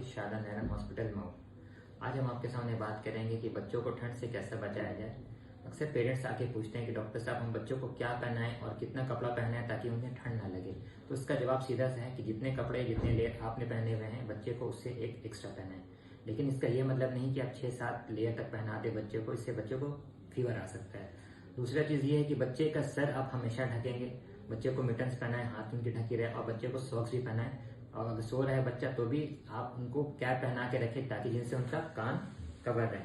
College Sharda Narain hospital Mau. आज हम आपके सामने बात करेंगे कि बच्चों को ठंड से कैसे बचाया जाए। अक्सर पेरेंट्स आके पूछते हैं कि डॉक्टर साहब हम बच्चों को क्या पहनाएं और कितना कपड़ा पहनाएं ताकि उन्हें ठंड ना लगे। तो इसका जवाब सीधा सा है कि जितने कपड़े जितने लेयर आपने पहने हुए हैं बच्चे को उससे एक एक्स्ट्रा पहनाएं। लेकिन इसका ये मतलब नहीं कि आप 6-7 लेयर तक पहना दे बच्चे को, इससे बच्चे को फीवर आ सकता है। दूसरा चीज ये है कि बच्चे का सर आप हमेशा ढकेंगे, बच्चे को मिटन्स पहनाएं, हाथ उनकी ढकी रहे और बच्चे को सॉक्स भी पहनाएं। और अगर सो रहा है बच्चा तो भी आप उनको कैप पहना के रखें ताकि जिनसे उनका कान कवर रहे।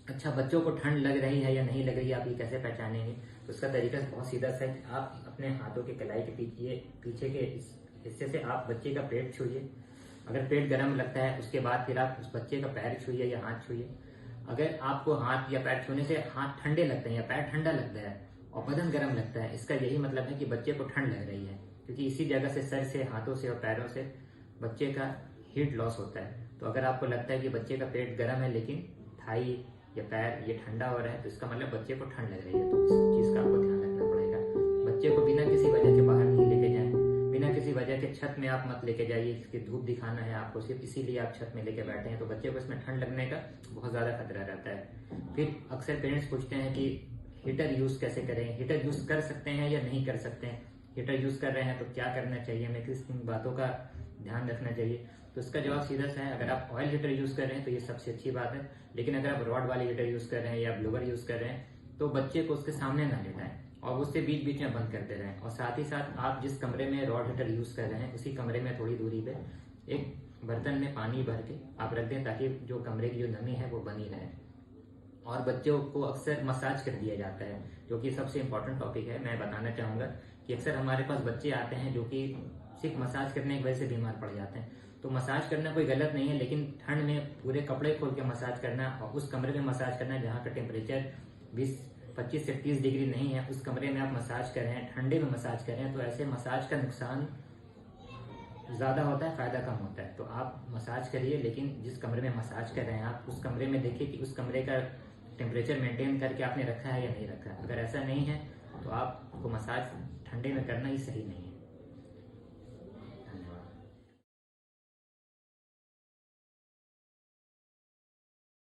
अच्छा, बच्चों को ठंड लग रही है या नहीं लग रही है, आप ये कैसे पहचानेंगे? तो उसका तरीका बहुत सीधा सा है कि आप अपने हाथों के कलाई के पीछे के हिस्से से आप बच्चे का पेट छूइए। अगर पेट गर्म लगता है उसके बाद फिर आप उस बच्चे का पैर छूइए या हाथ छूइए। अगर आपको हाथ या पैर छूने से हाथ ठंडे लगते हैं या पैर ठंडा लगता है और बदन गर्म लगता है, इसका यही मतलब है कि बच्चे को ठंड लग रही है, क्योंकि इसी जगह से सर से, हाथों से और पैरों से बच्चे का हीट लॉस होता है। तो अगर आपको लगता है कि बच्चे का पेट गर्म है लेकिन थाई या पैर ये ठंडा हो रहा है तो इसका मतलब बच्चे को ठंड लग रही है। तो इस चीज का आपको ध्यान रखना पड़ेगा। बच्चे को बिना किसी वजह के बाहर नहीं लेके जाएं, बिना किसी वजह के छत में आप मत लेके जाइए कि धूप दिखाना है आपको, सिर्फ इसीलिए आप छत में लेके बैठे हैं तो बच्चे को इसमें ठंड लगने का बहुत ज्यादा खतरा रहता है। फिर अक्सर पेरेंट्स पूछते हैं कि हीटर यूज कैसे करें, हीटर यूज कर सकते हैं या नहीं कर सकते हैं, हीटर यूज कर रहे हैं तो क्या करना चाहिए, हमें किस बातों का ध्यान रखना चाहिए। तो इसका जवाब सीधा सा है, अगर आप ऑयल हीटर यूज कर रहे हैं तो ये सबसे अच्छी बात है। लेकिन अगर आप रॉड वाले हीटर यूज कर रहे हैं या ब्लोवर यूज कर रहे हैं तो बच्चे को उसके सामने ना लेटाएं और उससे बीच बीच में बंद करते रहें। और साथ ही साथ आप जिस कमरे में रॉड हीटर यूज कर रहे हैं उसी कमरे में थोड़ी दूरी पे एक बर्तन में पानी भर के आप रख दें ताकि जो कमरे की जो नमी है वो बनी रहे। और बच्चों को अक्सर मसाज कर दिया जाता है, जो कि सबसे इम्पोर्टेंट टॉपिक है। मैं बताना चाहूंगा कि अक्सर हमारे पास बच्चे आते हैं जो कि सिर्फ मसाज करने की वजह से बीमार पड़ जाते हैं। तो मसाज करना कोई गलत नहीं है, लेकिन ठंड में पूरे कपड़े खोल के मसाज करना और उस कमरे में मसाज करना जहाँ का टेम्परेचर 25 से 30 डिग्री नहीं है, उस कमरे में आप मसाज कर रहे हैं, ठंडे में मसाज कर रहे हैं, तो ऐसे मसाज का नुकसान ज्यादा होता है, फायदा कम होता है। तो आप मसाज करिए, लेकिन जिस कमरे में मसाज कर रहे हैं आप उस कमरे में देखिए कि उस कमरे का टेम्परेचर मेंटेन करके आपने रखा है या नहीं रखा है। अगर ऐसा नहीं है तो आपको मसाज ठंडे में करना ही सही नहीं है।